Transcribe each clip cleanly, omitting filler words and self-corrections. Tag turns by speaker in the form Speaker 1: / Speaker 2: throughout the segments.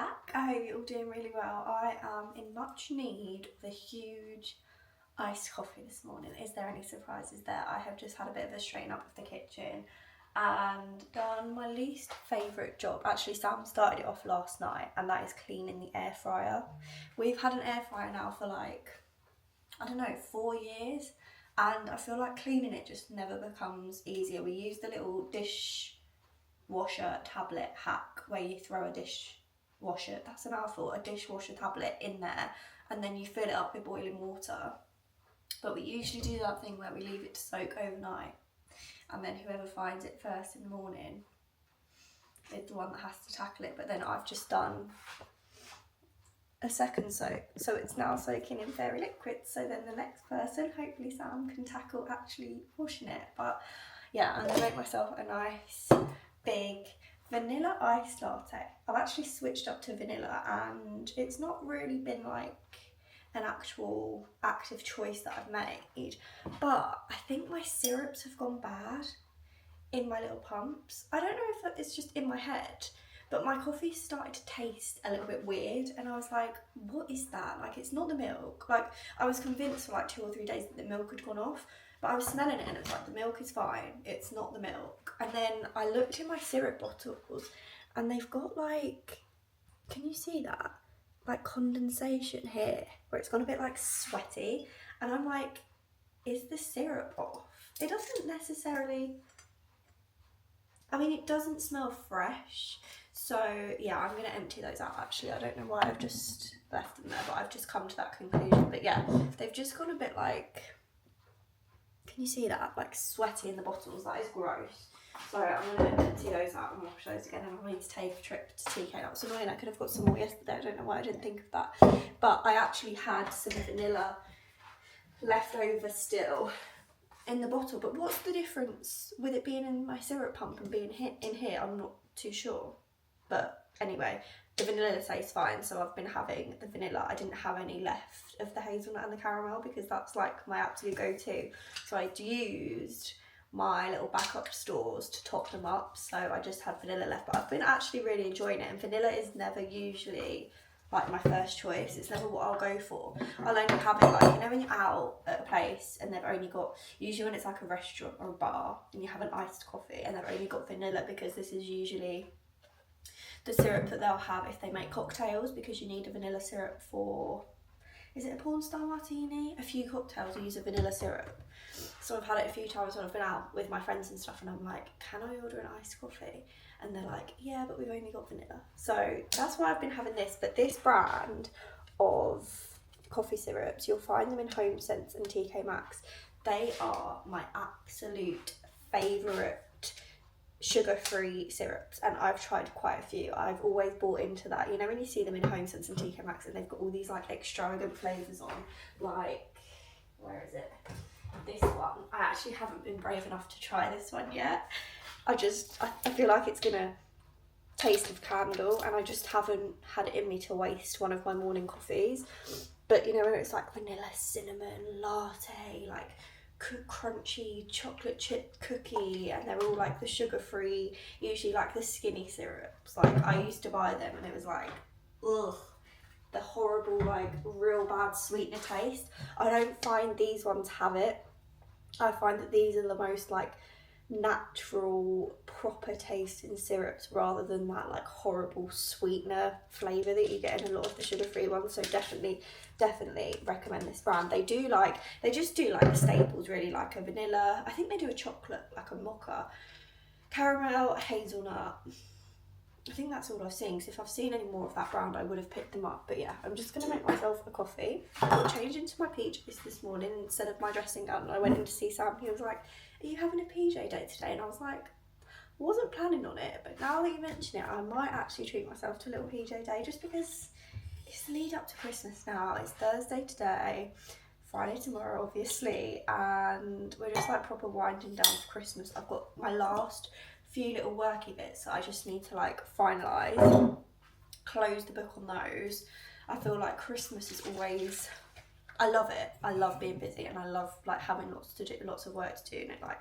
Speaker 1: back. I hope you're all doing really well. I am in much need of a huge iced coffee this morning. Is there any surprises there? I have just had a bit of a straighten up of the kitchen and done my least favourite job. Actually, Sam started it off last night, and that is cleaning the air fryer. We've had an air fryer now for like, I don't know, 4 years, and I feel like cleaning it just never becomes easier. We use the little dishwasher tablet hack where you throw a dishwasher, that's a mouthful, a dishwasher tablet in there, and then you fill it up with boiling water. But we usually do that thing where we leave it to soak overnight, and then whoever finds it first in the morning is the one that has to tackle it. But then I've just done a second soak, so it's now soaking in fairy liquid, so then the next person, hopefully Sam, can tackle actually washing it. But yeah, I'm gonna make myself a nice big vanilla iced latte. I've actually switched up to vanilla, and it's not really been like an actual active choice that I've made, but I think my syrups have gone bad in my little pumps. I don't know if it's just in my head, but my coffee started to taste a little bit weird, and I was like, what is that? Like, it's not the milk. Like, I was convinced for like 2 or 3 days that the milk had gone off, but I was smelling it and it was like, the milk is fine, it's not the milk. And then I looked in my syrup bottles and they've got like, can you see that? Like condensation here, where it's gone a bit like sweaty, and I'm like, is the syrup off? It doesn't necessarily, I mean, it doesn't smell fresh. So yeah, I'm gonna empty those out actually. I don't know why I've just left them there, but I've just come to that conclusion. But yeah, they've just gone a bit like, can you see that? Like sweaty in the bottles, that is gross. So I'm going to empty those out and wash those again, and I need to take a trip to TK. That was annoying, I could have got some more yesterday, I don't know why I didn't think of that. But I actually had some vanilla left over still in the bottle. But what's the difference with it being in my syrup pump and being in here? I'm not too sure. But anyway, the vanilla tastes fine, so I've been having the vanilla. I didn't have any left of the hazelnut and the caramel because that's like my absolute go-to. So I used my little backup stores to top them up, so I just had vanilla left. But I've been actually really enjoying it, and vanilla is never usually like my first choice. It's never what I'll go for. I'll only have it like, you know, when you're out at a place and they've only got, usually when it's like a restaurant or a bar and you have an iced coffee and they've only got vanilla, because this is usually the syrup that they'll have if they make cocktails, because you need a vanilla syrup for, is it a porn star martini? A few cocktails use a vanilla syrup. So I've had it a few times when I've been out with my friends and stuff, and I'm like, can I order an iced coffee? And they're like, yeah, but we've only got vanilla. So that's why I've been having this. But this brand of coffee syrups, you'll find them in Home Sense and TK Maxx. They are my absolute favourite sugar-free syrups, and I've tried quite a few. I've always bought into that, you know, when you see them in Home Sense and TK Maxx and they've got all these like extravagant flavours on, like, where is it? This one. I actually haven't been brave enough to try this one yet. I feel like it's gonna taste of candle, and I just haven't had it in me to waste one of my morning coffees. But you know, when it's like vanilla cinnamon latte, like crunchy chocolate chip cookie, and they're all like the sugar-free, usually like the skinny syrups. Like, I used to buy them and it was like, ugh, the horrible, like real bad sweetener taste. I don't find these ones have it. I find that these are the most like natural, proper tasting syrups, rather than that like horrible sweetener flavour that you get in a lot of the sugar-free ones. So definitely recommend this brand. They just do like the staples really, like a vanilla, I think they do a chocolate, like a mocha, caramel, hazelnut. I think that's all I've seen, because if I've seen any more of that brand I would have picked them up. But yeah, I'm just going to make myself a coffee. I changed into my PJs this morning instead of my dressing gown, and I went in to see Sam. He was like, are you having a PJ day today? And I was like, I wasn't planning on it, but now that you mention it, I might actually treat myself to a little PJ day, just because it's the lead up to Christmas now. It's Thursday today, Friday tomorrow obviously, and we're just like proper winding down for Christmas. I've got my last few little worky bits that I just need to like finalise, close the book on those. I feel like Christmas is always, I love it. I love being busy, and I love like having lots of work to do, and it like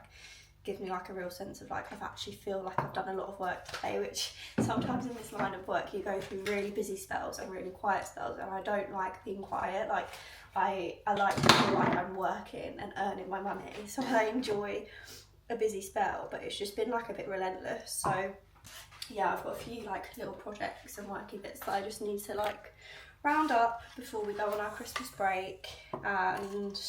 Speaker 1: gives me like a real sense of like I've actually feel like I've done a lot of work today, which sometimes in this line of work you go through really busy spells and really quiet spells, and I don't like being quiet. Like I like to feel like I'm working and earning my money, so I enjoy a busy spell, but it's just been like a bit relentless. So yeah, I've got a few like little projects and worky bits that I just need to like round up before we go on our Christmas break, and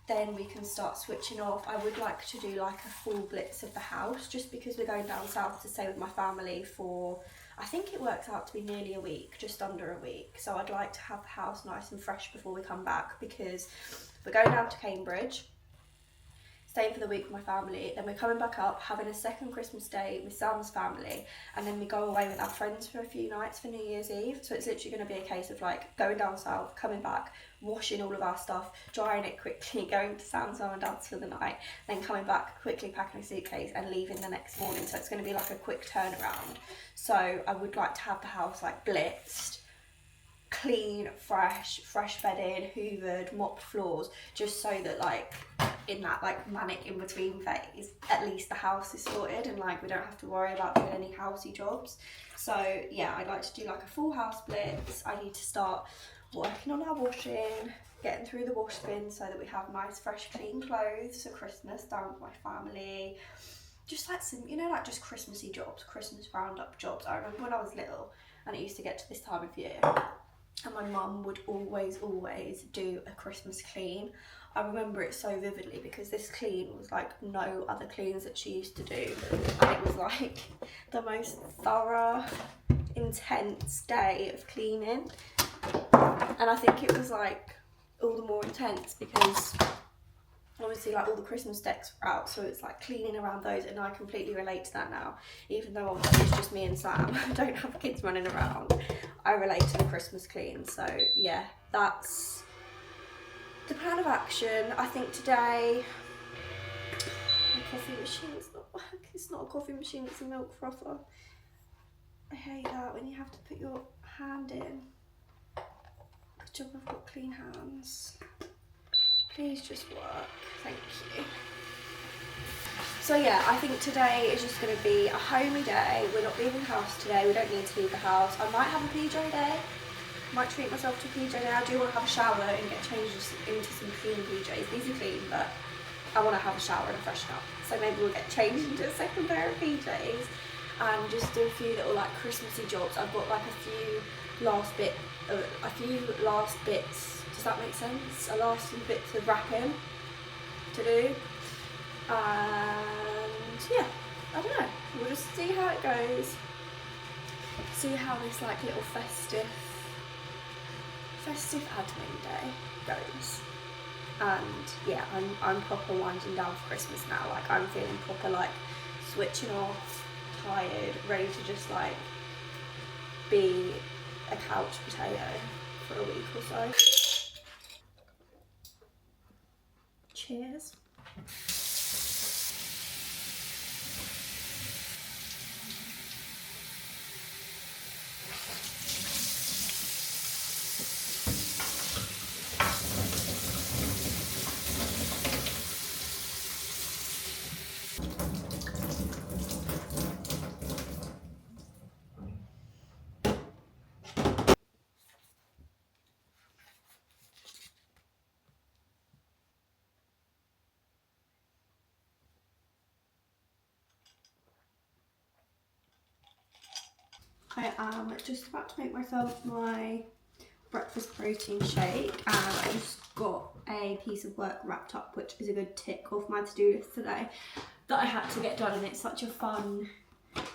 Speaker 1: then we can start switching off. I would like to do like a full blitz of the house, just because we're going down south to stay with my family for, I think it works out to be nearly a week, just under a week. So I'd like to have the house nice and fresh before we come back, because we're going down to Cambridge, staying for the week with my family, then we're coming back up, having a second Christmas day with Sam's family, and then we go away with our friends for a few nights for New Year's Eve. So it's literally going to be a case of like going down south, coming back, washing all of our stuff, drying it quickly, going to Sam's mum and dad's for the night, then coming back, quickly packing a suitcase and leaving the next morning. So it's going to be like a quick turnaround. So I would like to have the house like blitzed, clean, fresh bedding, hoovered, mopped floors, just so that like in that like manic in between phase, at least the house is sorted and like we don't have to worry about doing any housey jobs. So yeah, I'd like to do like a full house blitz. I need to start working on our washing, getting through the wash bin so that we have nice fresh clean clothes for Christmas down with my family. Just like some, you know, like just Christmassy jobs, Christmas roundup jobs. I remember when I was little and it used to get to this time of year and my mum would always do a Christmas clean. I remember it so vividly because this clean was like no other cleans that she used to do, and it was like the most thorough, intense day of cleaning. And I think it was like all the more intense because obviously like all the Christmas decks were out, so it's like cleaning around those, and I completely relate to that now, even though obviously it's just me and Sam. I don't have kids running around. I relate to the Christmas clean. So yeah, that's the plan of action. I think today my coffee machine's not working. It's not a coffee machine, it's a milk frother. I hate that when you have to put your hand in. Good job I've got clean hands. Please just work, thank you. So yeah, I think today is just going to be a homey day. We're not leaving the house today, we don't need to leave the house. I might have a PJ day, might treat myself to a PJ day. I do want to have a shower and get changed into some clean PJs. These are clean, but I want to have a shower and freshen up. So maybe we'll get changed into a second pair of PJs and just do a few little like Christmassy jobs. I've got like a few last bits, does that make sense? A last few bits of wrapping to do. And yeah, I don't know, we'll just see how it goes, see how this like little festive admin day goes. And yeah, I'm proper winding down for Christmas now. Like I'm feeling proper like switching off, tired, ready to just like be a couch potato for a week or so. Cheers. I am just about to make myself my breakfast protein shake, and I just got a piece of work wrapped up, which is a good tick off my to-do list today that I had to get done, and it's such a fun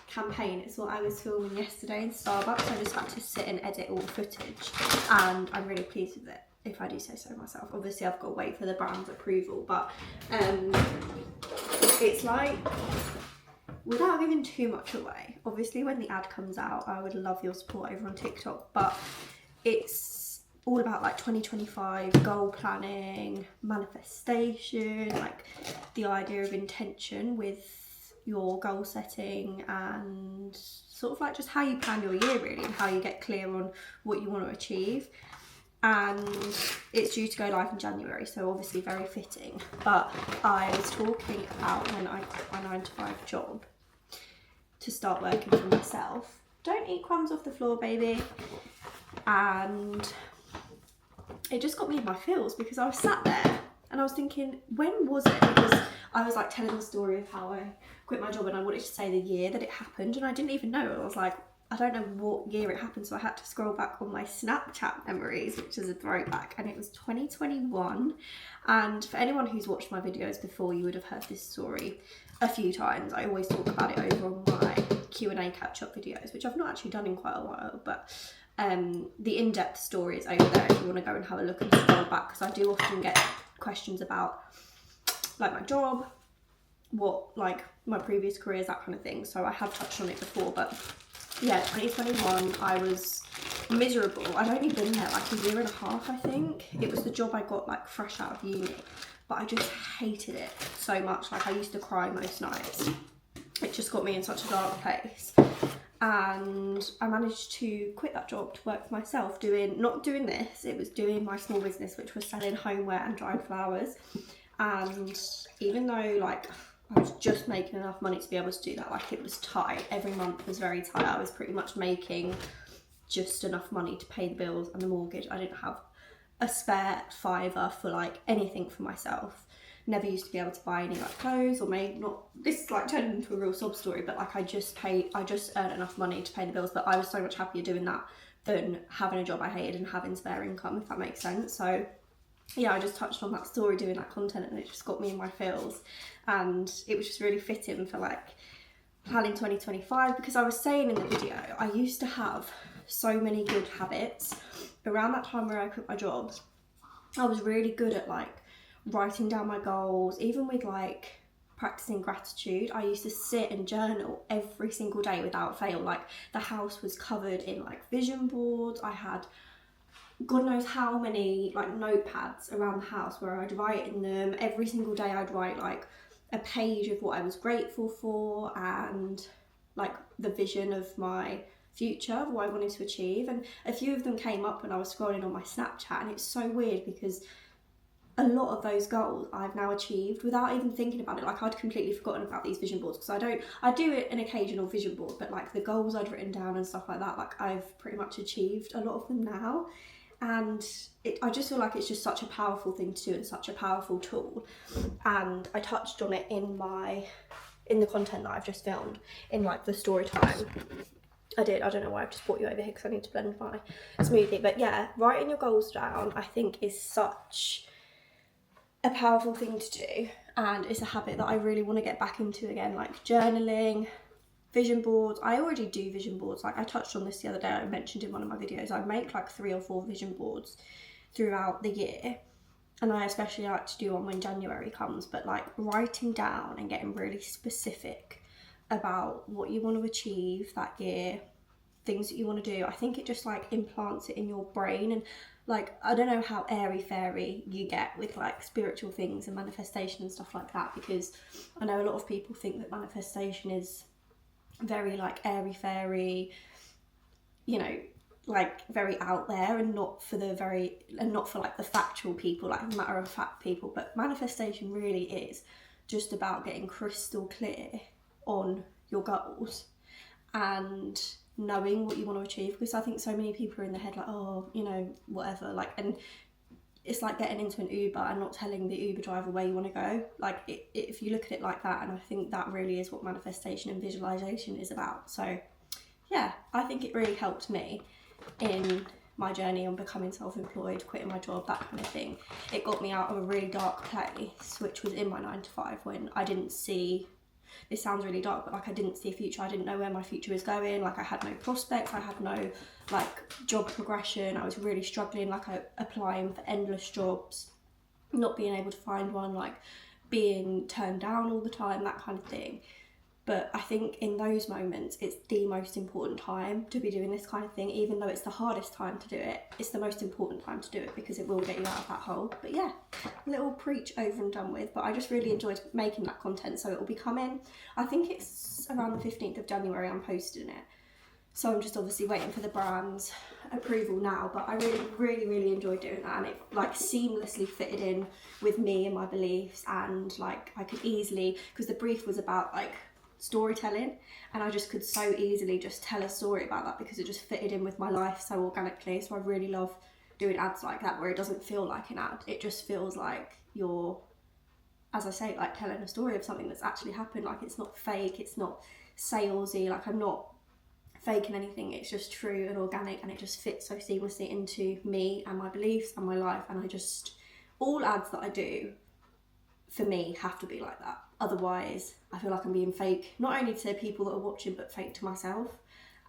Speaker 1: campaign. It's what I was filming yesterday in Starbucks. I just had to sit and edit all the footage, and I'm really pleased with it, if I do say so myself. Obviously I've got to wait for the brand's approval, but it's like, without giving too much away, obviously when the ad comes out I would love your support over on TikTok, but it's all about like 2025 goal planning, manifestation, like the idea of intention with your goal setting, and sort of like just how you plan your year really, and how you get clear on what you want to achieve. and it's due to go live in January, so obviously very fitting. But I was talking about when I quit my 9-to-5 job to start working for myself. Don't eat crumbs off the floor, baby. And it just got me in my feels because I was sat there and I was thinking, when was it? Because I was like telling the story of how I quit my job and I wanted to say the year that it happened, and I didn't even know. I was like, I don't know what year it happened, so I had to scroll back on my Snapchat memories, which is a throwback, and it was 2021. And for anyone who's watched my videos before, you would have heard this story a few times. I always talk about it over on my Q&A catch-up videos, which I've not actually done in quite a while, but the in-depth story is over there if you want to go and have a look and scroll back, because I do often get questions about like my job, what like my previous careers, that kind of thing. So I have touched on it before, but yeah, 2021, I was miserable. I'd only been there like a year and a half, I think. It was the job I got like fresh out of uni, but I just hated it so much. Like I used to cry most nights. It just got me in such a dark place. And I managed to quit that job to work for myself, not doing this, it was doing my small business, which was selling homeware and dried flowers. And even though like I was just making enough money to be able to do that, like it was tight, every month was very tight. I was pretty much making just enough money to pay the bills and the mortgage. I didn't have a spare fiver for like anything for myself. Never used to be able to buy any like clothes, or this is like turned into a real sob story, but like I just earned enough money to pay the bills. But I was so much happier doing that than having a job I hated and having spare income, if that makes sense. So yeah, I just touched on that story doing that content, and it just got me in my feels, and it was just really fitting for like planning 2025, because I was saying in the video, I used to have so many good habits. Around that time where I quit my job, I was really good at like writing down my goals, even with like practicing gratitude. I used to sit and journal every single day without fail. Like the house was covered in like vision boards. I had God knows how many like notepads around the house where I'd write in them. Every single day I'd write like a page of what I was grateful for and like the vision of my future, of what I wanted to achieve. And a few of them came up when I was scrolling on my Snapchat, and it's so weird because a lot of those goals I've now achieved without even thinking about it. Like I'd completely forgotten about these vision boards, because I do an occasional vision board, but like the goals I'd written down and stuff like that, like I've pretty much achieved a lot of them now. And I just feel like it's just such a powerful thing to do and such a powerful tool. And I touched on it in the content that I've just filmed, in like the story time. I don't know why I've just brought you over here because I need to blend my smoothie. But yeah, writing your goals down I think is such a powerful thing to do, and it's a habit that I really want to get back into again, like journaling, vision boards. I already do vision boards. Like I touched on this the other day, I mentioned in one of my videos, I make like 3 or 4 vision boards throughout the year, and I especially like to do one when January comes. But like writing down and getting really specific about what you want to achieve that year, things that you want to do, I think it just like implants it in your brain. And like I don't know how airy fairy you get with like spiritual things and manifestation and stuff like that, because I know a lot of people think that manifestation is very like airy fairy, you know, like very out there, and not for like the factual people, like matter of fact people. But manifestation really is just about getting crystal clear on your goals and knowing what you want to achieve. Because I think so many people are in their head like, oh, you know, whatever, like, and it's like getting into an Uber and not telling the Uber driver where you want to go. Like if you look at it like that, and I think that really is what manifestation and visualization is about. So yeah, I think it really helped me in my journey on becoming self-employed, quitting my job, that kind of thing. It got me out of a really dark place, which was in my 9-to-5, when I didn't see, this sounds really dark, but like I didn't see a future. I didn't know where my future was going. Like I had no prospects, I had no like job progression. I was really struggling, like applying for endless jobs, not being able to find one, like being turned down all the time, that kind of thing. But I think in those moments, it's the most important time to be doing this kind of thing. Even though it's the hardest time to do it, it's the most important time to do it, because it will get you out of that hole. But yeah, little preach over and done with. But I just really enjoyed making that content, so it will be coming. I think it's around the 15th of January I'm posting it. So I'm just obviously waiting for the brand's approval now, but I really enjoyed doing that, and it like seamlessly fitted in with me and my beliefs, and like I could easily, because the brief was about like storytelling, and I just could so easily just tell a story about that because it just fitted in with my life so organically. So I really love doing ads like that, where it doesn't feel like an ad, it just feels like you're, as I say, like telling a story of something that's actually happened. Like it's not fake, it's not salesy, like I'm not faking anything, it's just true and organic, and it just fits so seamlessly into me and my beliefs and my life. And I just, all ads that I do for me have to be like that, otherwise I feel like I'm being fake, not only to people that are watching but fake to myself.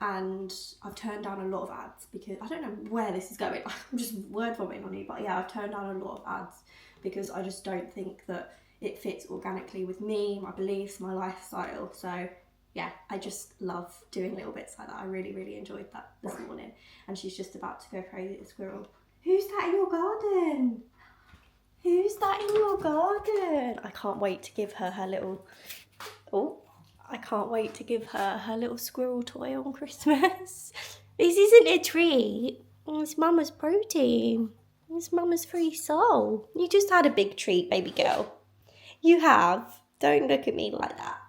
Speaker 1: And I've turned down a lot of ads because I don't know where this is going. I'm just word vomiting on you, but yeah, I've turned down a lot of ads because I just don't think that it fits organically with me, my beliefs, my lifestyle. So yeah, I just love doing little bits like that. I really enjoyed that this morning. And she's just about to go crazy, the squirrel. Who's that in your garden? Who's that in your garden? I can't wait to give her her little, I can't wait to give her her little squirrel toy on Christmas. This isn't a treat. It's Mama's protein. It's Mama's free soul. You just had a big treat, baby girl. You have. Don't look at me like that.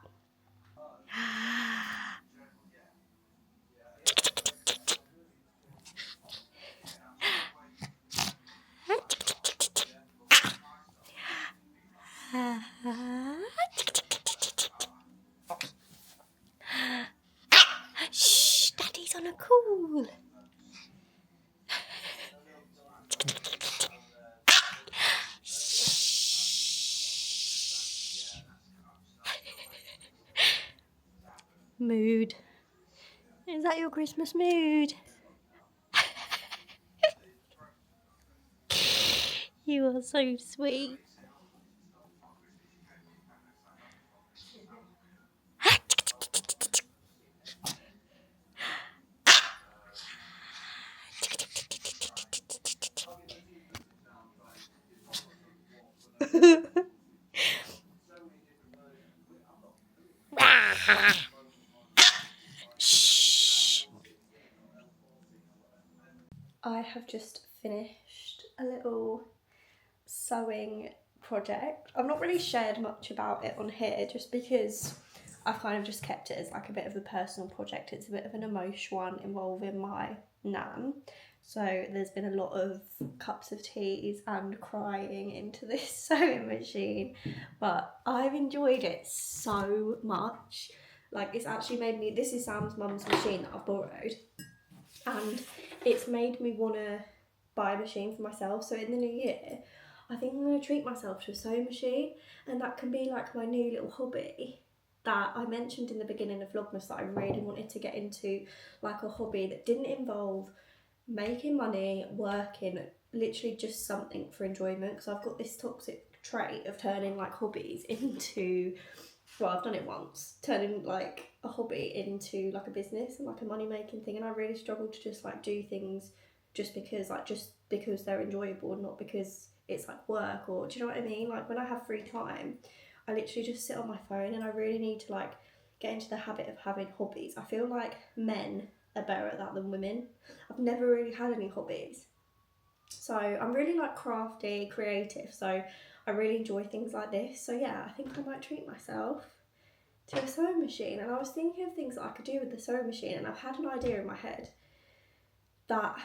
Speaker 1: Shh, Daddy's on a call. Mood. Is that your Christmas mood? You are so sweet. Shh. I have just finished a little sewing project. I've not really shared much about it on here just because I've kind of just kept it as like a bit of a personal project. It's a bit of an emotional one involving my nan. So there's been a lot of cups of teas and crying into this sewing machine, but I've enjoyed it so much. Like it's actually made me, this is Sam's mum's machine that I've borrowed, and it's made me want to buy a machine for myself. So in the new year, I think I'm going to treat myself to a sewing machine, and that can be like my new little hobby that I mentioned in the beginning of Vlogmas, that I really wanted to get into, like a hobby that didn't involve making money, working, literally just something for enjoyment. Because I've got this toxic trait of turning like hobbies into, well, I've done it once, turning like a hobby into like a business and like a money making thing, and I really struggle to just like do things just because they're enjoyable, not because it's like work, or do you know what I mean? Like when I have free time, I literally just sit on my phone, and I really need to like get into the habit of having hobbies. I feel like men are better at that than women. I've never really had any hobbies, so I'm really like crafty, creative, so I really enjoy things like this. So yeah, I think I might treat myself to a sewing machine. And I was thinking of things that I could do with the sewing machine, and I've had an idea in my head that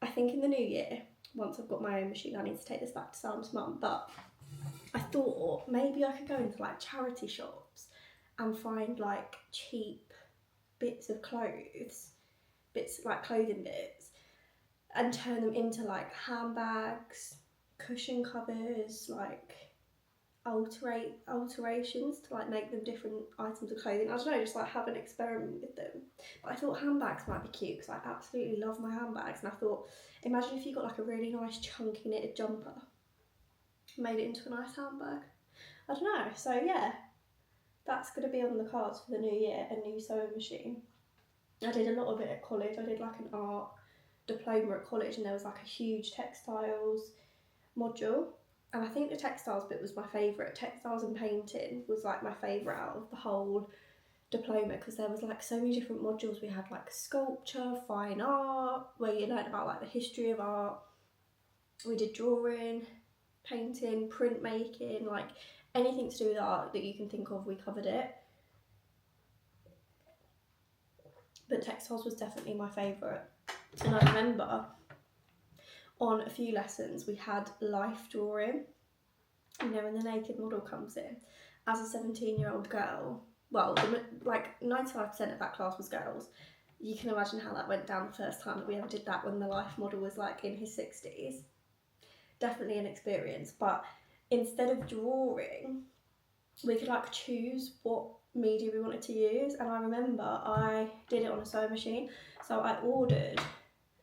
Speaker 1: I think in the new year, once I've got my own machine, I need to take this back to Sam's mum, but I thought maybe I could go into like charity shops and find like cheap bits of clothes, bits like clothing bits, and turn them into like handbags, cushion covers, like alterations to like make them different items of clothing. I don't know, just like have an experiment with them. But I thought handbags might be cute because I absolutely love my handbags, and I thought, imagine if you got like a really nice chunky knitted jumper, made it into a nice handbag. I don't know. So yeah, that's going to be on the cards for the new year, a new sewing machine. I did a lot of it at college. I did like an art diploma at college, and there was like a huge textiles module, and I think the textiles bit was my favourite. Textiles and painting was like my favourite out of the whole diploma, because there was like so many different modules. We had like sculpture, fine art, where you learn about like the history of art. We did drawing, painting, printmaking, like anything to do with art that you can think of, we covered it. But textiles was definitely my favourite. And I remember on a few lessons we had life drawing, you know, when the naked model comes in. As a 17-year-old girl, well, like 95% of that class was girls. You can imagine how that went down the first time that we ever did that, when the life model was like in his 60s. Definitely an experience. But instead of drawing, we could like choose what media we wanted to use. And I remember I did it on a sewing machine. So I ordered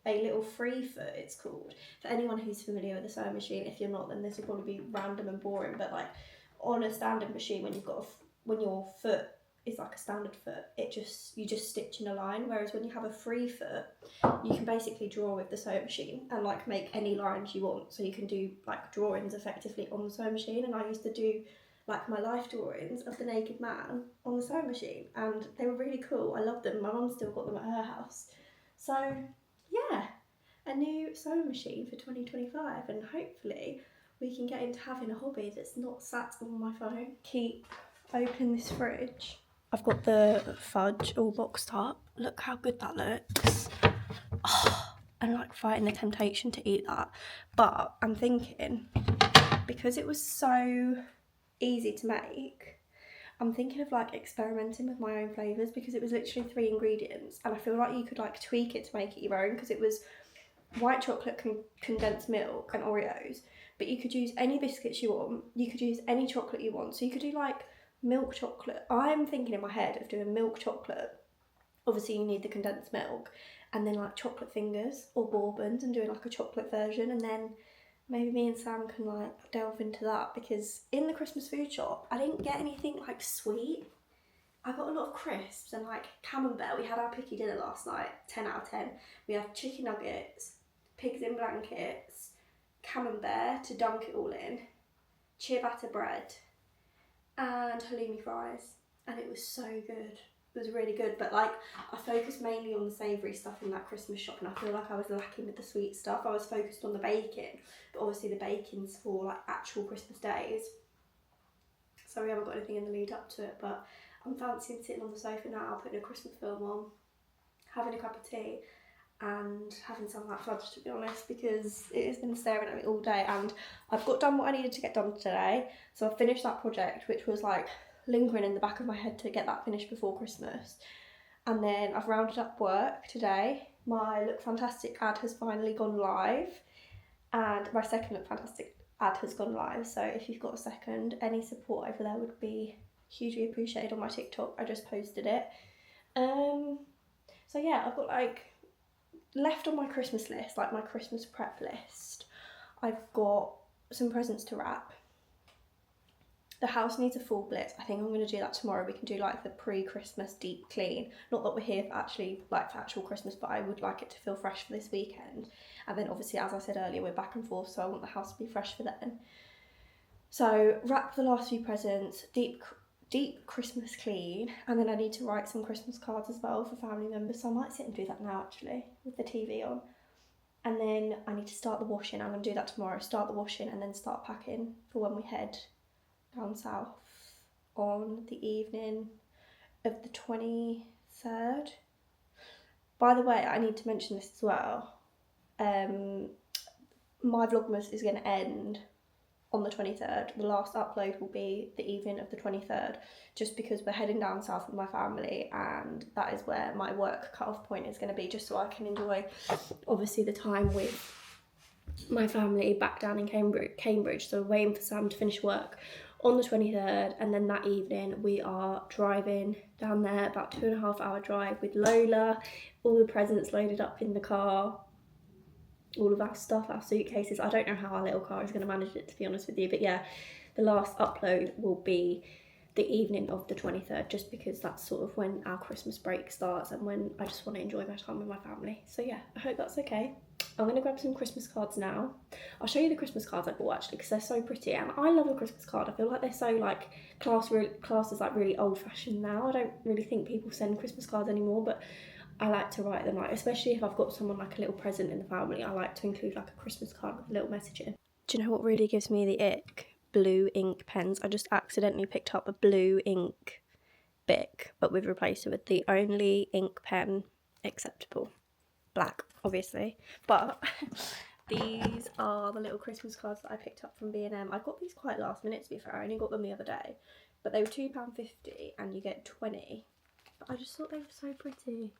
Speaker 1: a little free foot, it's called. For anyone who's familiar with a sewing machine, if you're not, then this will probably be random and boring, but like on a standard machine, when you've got when your foot is like a standard foot, you just stitch in a line. Whereas when you have a free foot, you can basically draw with the sewing machine and like make any lines you want. So you can do like drawings effectively on the sewing machine. And I used to do like my life drawings of the naked man on the sewing machine, and they were really cool. I loved them. My mum still got them at her house. So yeah, a new sewing machine for 2025, and hopefully we can get into having a hobby that's not sat on my phone. Keep opening this fridge. I've got the fudge all boxed up. Look how good that looks. Oh, I'm like fighting the temptation to eat that. But I'm thinking, because it was so easy to make, I'm thinking of like experimenting with my own flavours, because it was literally 3 ingredients, and I feel like you could like tweak it to make it your own, because it was white chocolate, condensed milk and Oreos, but you could use any biscuits you want, you could use any chocolate you want. So you could do like milk chocolate. I'm thinking in my head of doing milk chocolate. Obviously you need the condensed milk, and then like chocolate fingers or bourbons, and doing like a chocolate version. And then maybe me and Sam can like delve into that, because in the Christmas food shop I didn't get anything like sweet. I got a lot of crisps and like camembert. We had our picky dinner last night, 10 out of 10. We had chicken nuggets, pigs in blankets, camembert to dunk it all in, ciabatta bread, and halloumi fries. And it was so good. It was really good. But like, I focused mainly on the savoury stuff in that Christmas shop, and I feel like I was lacking with the sweet stuff. I was focused on the baking, but obviously the baking's for like actual Christmas days, so we haven't got anything in the lead up to it. But I'm fancying sitting on the sofa now, putting a Christmas film on, having a cup of tea, and having some of that fudge, to be honest, because it has been staring at me all day. And I've got done what I needed to get done today. So I've finished that project, which was like lingering in the back of my head to get that finished before Christmas. And then I've rounded up work today. My Look Fantastic ad has finally gone live, and my second Look Fantastic ad has gone live. So if you've got a second, any support over there would be hugely appreciated on my TikTok. I just posted it. So yeah, I've got like left on my Christmas list, like my Christmas prep list, I've got some presents to wrap. The house needs a full blitz. I think I'm going to do that tomorrow. We can do like the pre-Christmas deep clean. Not that we're here for actual Christmas, but I would like it to feel fresh for this weekend. And then obviously, as I said earlier, we're back and forth, so I want the house to be fresh for then. So wrap the last few presents, deep Christmas clean, and then I need to write some Christmas cards as well for family members. So I might sit and do that now actually, with the TV on. And then I need to start the washing. I'm going to do that tomorrow. Start the washing and then start packing for when we head down south on the evening of the 23rd. By the way, I need to mention this as well. My Vlogmas is going to end on the 23rd. The last upload will be the evening of the 23rd, just because we're heading down south with my family, and that is where my work cut-off point is going to be, just so I can enjoy obviously the time with my family back down in Cambridge. So we're waiting for Sam to finish work on the 23rd, and then that evening we are driving down there, about 2.5 hour drive with Lola, all the presents loaded up in the car, all of our stuff, our suitcases. I don't know how our little car is going to manage it, to be honest with you, but yeah, the last upload will be the evening of the 23rd, just because that's sort of when our Christmas break starts and when I just want to enjoy my time with my family. So yeah, I hope that's okay. I'm going to grab some Christmas cards now. I'll show you the Christmas cards I bought actually because they're so pretty, and I love a Christmas card. I feel like they're so like classed as like really old fashioned now. I don't really think people send Christmas cards anymore, but I like to write them, like especially if I've got someone like a little present in the family. I like to include like a Christmas card with a little message in. Do you know what really gives me the ick? Blue ink pens. I just accidentally picked up a blue ink Bic, but we've replaced it with the only ink pen acceptable. Black, obviously, but these are the little Christmas cards that I picked up from B&M. I got these quite last minute, to be fair. I only got them the other day, but they were £2.50 and you get 20. But I just thought they were so pretty.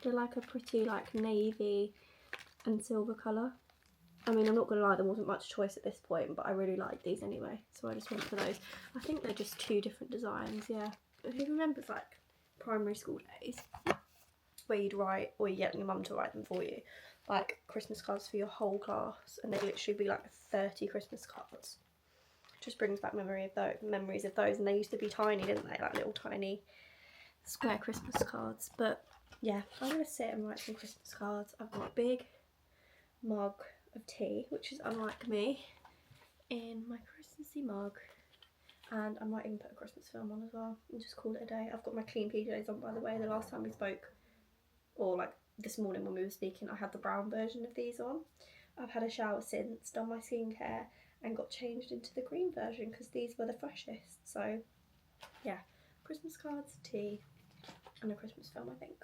Speaker 1: They're like a pretty like navy and silver colour. I mean, I'm not gonna lie, there wasn't much choice at this point, but I really like these anyway, so I just went for those. I think they're just 2 different designs, yeah. But who remembers like primary school days where you'd write, or you get your mum to write them for you, like Christmas cards for your whole class, and they'd literally be like 30 Christmas cards. Just brings back memories of those, and they used to be tiny, didn't they? Like little tiny square Christmas cards. But yeah, I'm gonna sit and write some Christmas cards. I've got a big mug of tea, which is unlike me, in my Christmassy mug, and I might even put a Christmas film on as well and just call it a day. I've got my clean PJs on, by the way. The last time we spoke, or like this morning when we were speaking, I had the brown version of these on. I've had a shower since, done my skincare, and got changed into the green version because these were the freshest. So yeah, Christmas cards, tea, and a Christmas film, I think.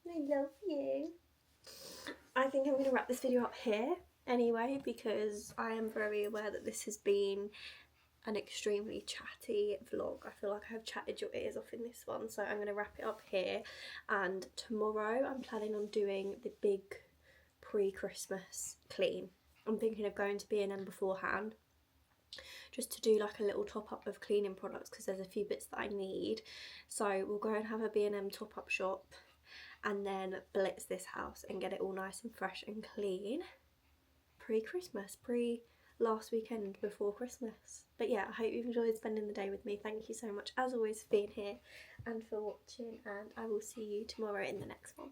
Speaker 1: I love you. I think I'm going to wrap this video up here anyway, because I am very aware that this has been an extremely chatty vlog. I feel like I have chatted your ears off in this one, so I'm going to wrap it up here. And tomorrow I'm planning on doing the big pre-Christmas clean. I'm thinking of going to B&M beforehand just to do like a little top up of cleaning products, because there's a few bits that I need. So we'll go and have a B&M top up shop and then blitz this house and get it all nice and fresh and clean pre-Christmas, last weekend before Christmas. But yeah, I hope you've enjoyed spending the day with me. Thank you so much as always for being here and for watching, and I will see you tomorrow in the next one.